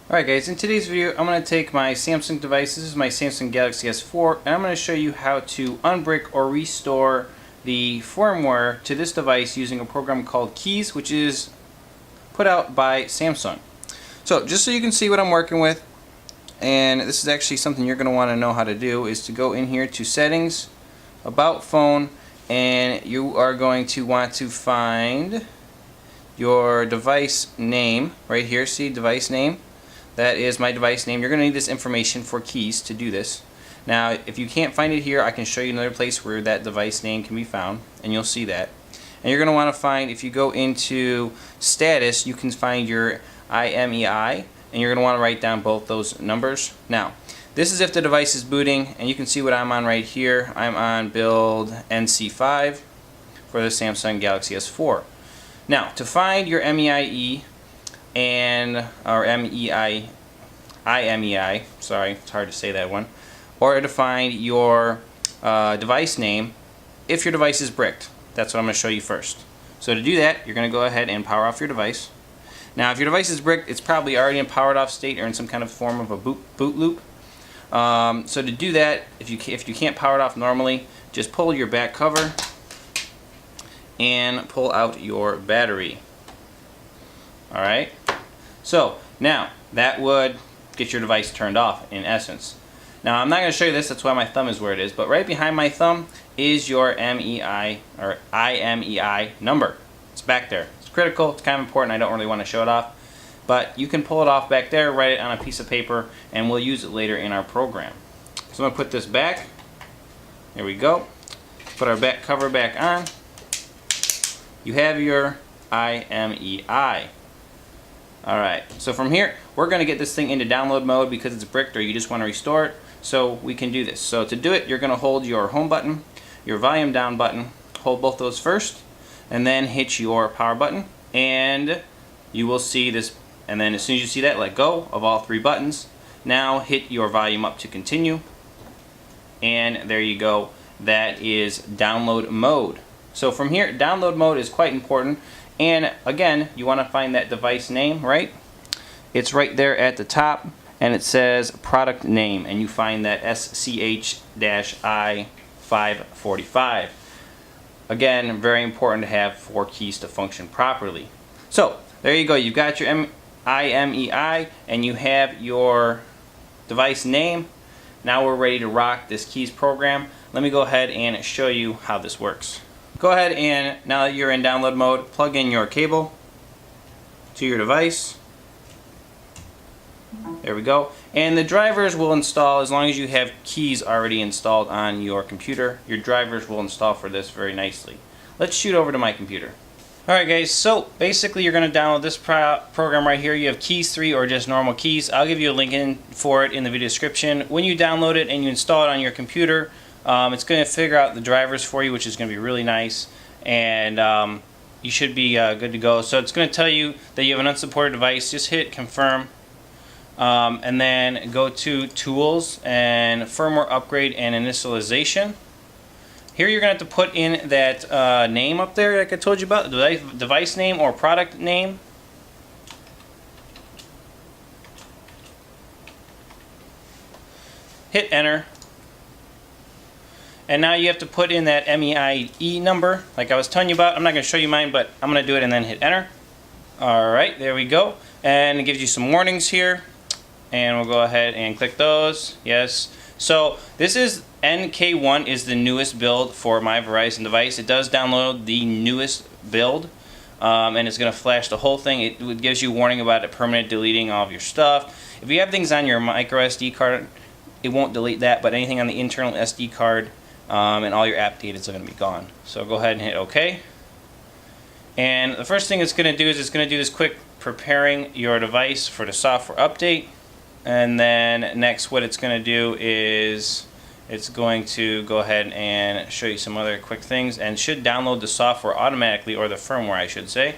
Alright guys, in today's video I'm going to take my Samsung device. This is my Samsung Galaxy S4 and I'm going to show you how to unbrick or restore the firmware to this device using a program called Kies, which is put out by Samsung. So just so you can see what I'm working with, and this is actually something you're going to want to know how to do, is to go in here to Settings, About Phone, and you are going to want to find your device name right here. See, device name. That is my device name. You're going to need this information for Kies to do this. Now, if you can't find it here, I can show you another place where that device name can be found, and you'll see that. And you're going to want to find, if you go into status, you can find your IMEI, and you're going to want to write down both those numbers. Now, this is if the device is booting, and you can see what I'm on right here. I'm on build NC5 for the Samsung Galaxy S4. Now, to find your MEIE, or IMEI, sorry, it's hard to say that one, or to find your device name if your device is bricked. That's what I'm going to show you first. So to do that, you're going to go ahead and power off your device. Now if your device is bricked, it's probably already in powered off state or in some kind of form of a boot loop. So to do that, if you can't power it off normally, just pull your back cover and pull out your battery. Alright, so now that would get your device turned off in essence. Now I'm not going to show you this, that's why my thumb is where it is, but right behind my thumb is your MEI or IMEI number. It's back there. It's critical, it's kind of important, I don't really want to show it off, but you can pull it off back there, write it on a piece of paper, and we'll use it later in our program. So I'm going to put this back. There we go. Put our back cover back on. You have your IMEI. Alright, so from here, we're going to get this thing into download mode because it's bricked or you just want to restore it, so we can do this. So to do it, you're going to hold your home button, your volume down button, hold both those first, and then hit your power button, and you will see this, and then as soon as you see that, let go of all three buttons. Now hit your volume up to continue, and there you go. That is download mode. So from here, download mode is quite important. And again, you want to find that device name, right? It's right there at the top, and it says product name, and you find that SCH-I545. Again, very important to have for Kies to function properly. So there you go. You've got your IMEI, and you have your device name. Now we're ready to rock this Kies program. Let me go ahead and show you how this works. Go ahead and, now that you're in download mode, plug in your cable to your device. There we go. And the drivers will install as long as you have Kies already installed on your computer. Your drivers will install for this very nicely. Let's shoot over to my computer. Alright guys, so basically you're going to download this program right here. You have Kies 3 or just normal Kies. I'll give you a link for it in the video description. When you download it and you install it on your computer, it's going to figure out the drivers for you, which is going to be really nice, and you should be good to go. So it's going to tell you that you have an unsupported device. Just hit confirm, and then go to Tools and Firmware Upgrade and Initialization. Here you're going to have to put in that name up there like I told you about, the device name or product name. Hit enter. And now you have to put in that MEIE number like I was telling you about. I'm not going to show you mine, but I'm going to do it and then hit enter. Alright, there we go. And it gives you some warnings here. And we'll go ahead and click those. Yes. So this is NK1 is the newest build for my Verizon device. It does download the newest build. And it's going to flash the whole thing. It gives you a warning about it permanent deleting all of your stuff. If you have things on your micro SD card, it won't delete that, but anything on the internal SD card, and all your app data is going to be gone. So go ahead and hit OK. And the first thing it's going to do is it's going to do this quick preparing your device for the software update. And then next what it's going to do is it's going to go ahead and show you some other quick things, and should download the software automatically, or the firmware I should say.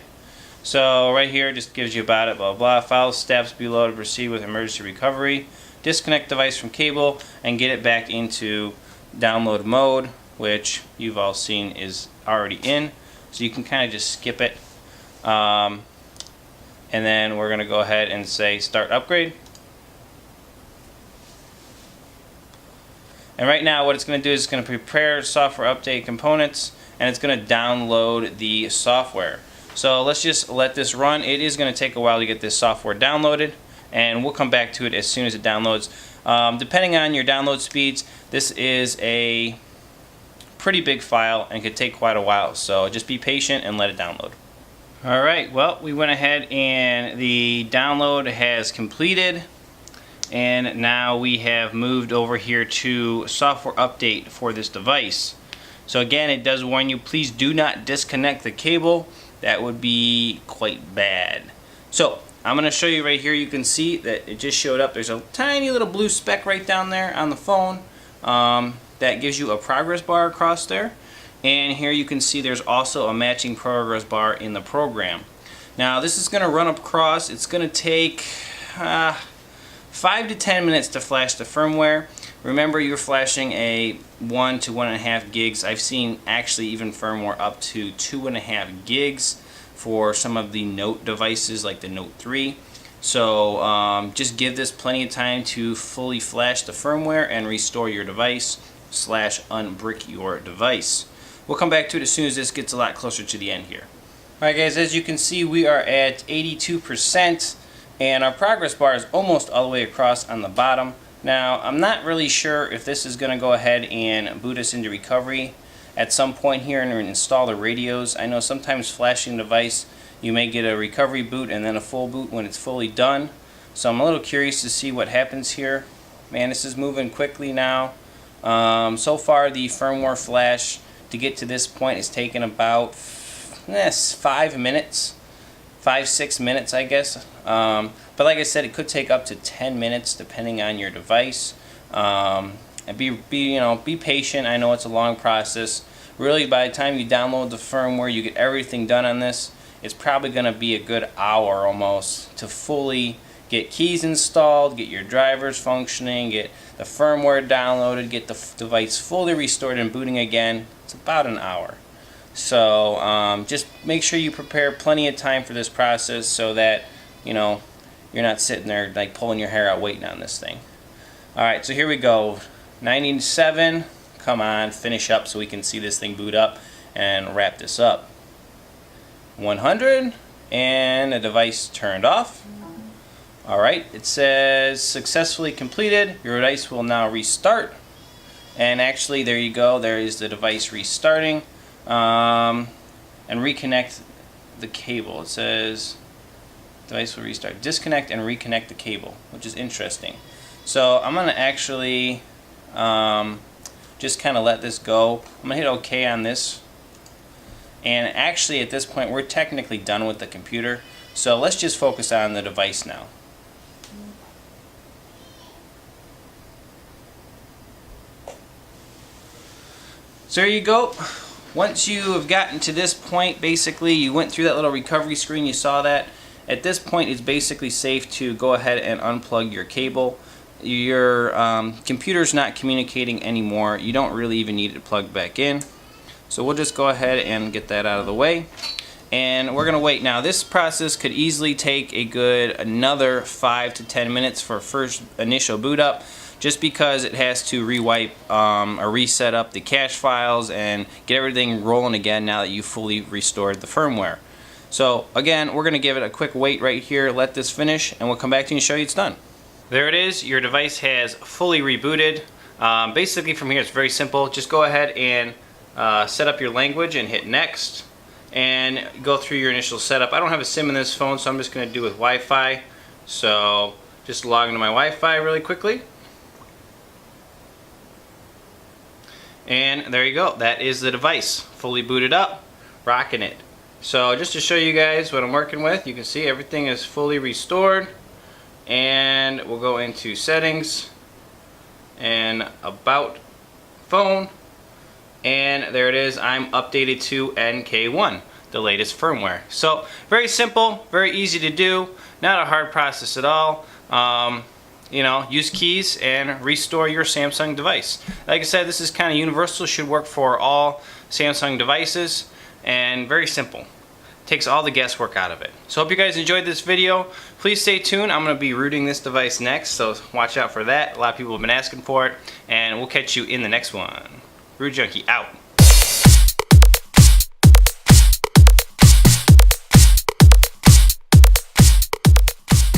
So right here just gives you about it, blah blah. Follow steps below to proceed with emergency recovery. Disconnect device from cable and get it back into download mode, which you've all seen is already in, so you can kind of just skip it. and then we're going to go ahead and say start upgrade. And right now what it's going to do is it's going to prepare software update components, and it's going to download the software. So let's just let this run. It is going to take a while to get this software downloaded, and we'll come back to it as soon as it downloads. Depending on your download speeds, this is a pretty big file and could take quite a while, so just be patient and let it download. Alright, well, we went ahead and the download has completed, and now we have moved over here to software update for this device. So again, it does warn you, please do not disconnect the cable. That would be quite bad. So I'm going to show you right here. You can see that it just showed up. There's a tiny little blue speck right down there on the phone that gives you a progress bar across there. And here you can see there's also a matching progress bar in the program. Now this is going to run across. It's going to take 5 to 10 minutes to flash the firmware. Remember, you're flashing a 1 to 1.5 gigs. I've seen actually even firmware up to 2.5 gigs for some of the Note devices like the Note 3. So just give this plenty of time to fully flash the firmware and restore your device / unbrick your device. We'll come back to it as soon as this gets a lot closer to the end here. Alright guys, as you can see, we are at 82%, and our progress bar is almost all the way across on the bottom. Now, I'm not really sure if this is going to go ahead and boot us into recovery at some point here and install the radios. I know sometimes flashing the device, you may get a recovery boot and then a full boot when it's fully done. So I'm a little curious to see what happens here. Man, this is moving quickly now. So far, the firmware flash to get to this point has taken about 5 minutes. 5-6 minutes, I guess. But like I said, it could take up to 10 minutes depending on your device. And be patient. I know it's a long process. Really, by the time you download the firmware, you get everything done on this, it's probably going to be a good hour almost to fully get Kies installed, get your drivers functioning, get the firmware downloaded, get the device fully restored and booting again. It's about an hour. So just make sure you prepare plenty of time for this process so that you're not sitting there like pulling your hair out waiting on this thing. Alright, so here we go. 97. Come on, finish up so we can see this thing boot up and wrap this up. 100, and the device turned off. Alright, it says successfully completed. Your device will now restart. And actually, there you go. There is the device restarting. And reconnect the cable. It says device will restart. Disconnect and reconnect the cable, which is interesting. So I'm going to actually just kind of let this go. I'm going to hit OK on this. And actually at this point we're technically done with the computer. So let's just focus on the device now. So there you go. Once you have gotten to this point, basically you went through that little recovery screen, you saw that. At this point it's basically safe to go ahead and unplug your cable. Your computer's not communicating anymore. You don't really even need it plugged back in. So we'll just go ahead and get that out of the way. And we're going to wait. Now this process could easily take a good another 5 to 10 minutes for first initial boot up, just because it has to rewipe or reset up the cache files and get everything rolling again now that you fully restored the firmware. So again, we're going to give it a quick wait right here, let this finish, and we'll come back to you and show you it's done. There it is. Your device has fully rebooted. Basically from here it's very simple. Just go ahead and set up your language and hit next and go through your initial setup. I don't have a SIM in this phone, so I'm just going to do with Wi-Fi. So just log into my Wi-Fi really quickly. And there you go. That is the device. Fully booted up, rocking it. So just to show you guys what I'm working with, you can see everything is fully restored. And we'll go into settings and about phone. And there it is. I'm updated to NK1, the latest firmware. So very simple, very easy to do. Not a hard process at all. Use Kies and restore your Samsung device. Like I said, this is kind of universal. Should work for all Samsung devices, and very simple. takes all the guesswork out of it. So hope you guys enjoyed this video. Please stay tuned. I'm going to be rooting this device next, so watch out for that. A lot of people have been asking for it, and we'll catch you in the next one. Root Junkie out.